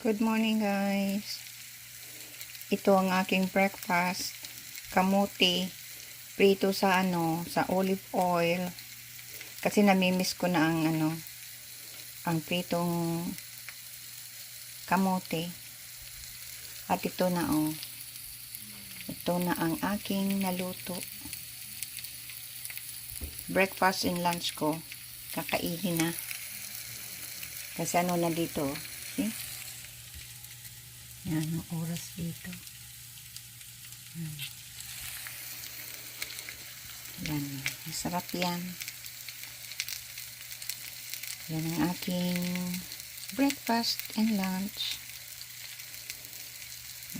Good morning guys. Ito ang aking breakfast. Kamuti. Prito sa sa olive oil. Kasi namimiss ko na ang pritong kamuti. At ito na Ito na ang aking naluto. Breakfast and lunch ko. Kakainin na. Kasi na dito. See? Yan ang oras dito. Yan. Masarap yan. Yan ang aking breakfast and lunch.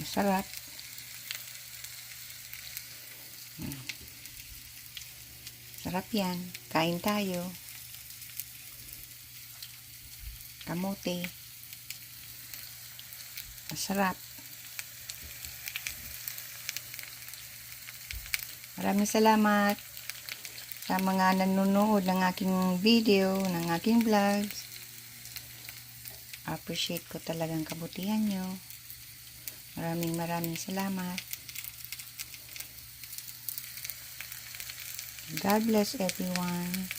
Masarap. Sarap yan. Kain tayo. Kamote. Masarap. Maraming salamat sa mga nanonood ng aking video, ng aking vlogs. Appreciate ko talagang kabutihan nyo. Maraming salamat. God bless everyone.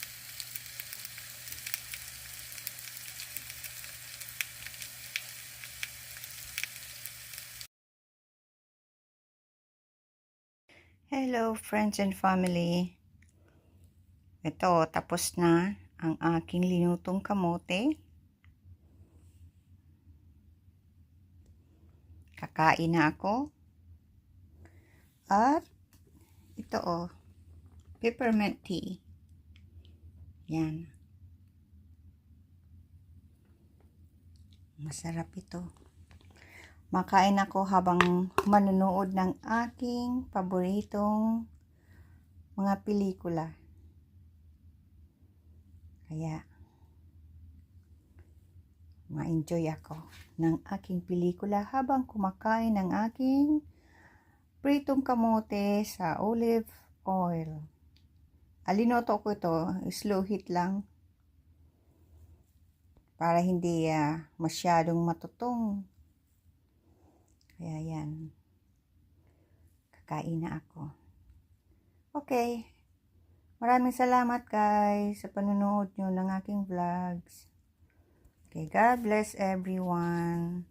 Hello friends and family. Ito, tapos na ang aking linutong kamote. Kakain na ako. At ito peppermint tea. Yan. Masarap ito. Makain ako habang manonood ng aking paboritong mga pelikula. Kaya, ma-enjoy ako ng aking pelikula habang kumakain ng aking pritong kamote sa olive oil. Alinoto ko ito, slow heat lang. Para hindi masyadong matutong. Kaya yan. Kakain na ako. Okay. Maraming salamat guys sa panonood nyo ng aking vlogs. Okay, God bless everyone.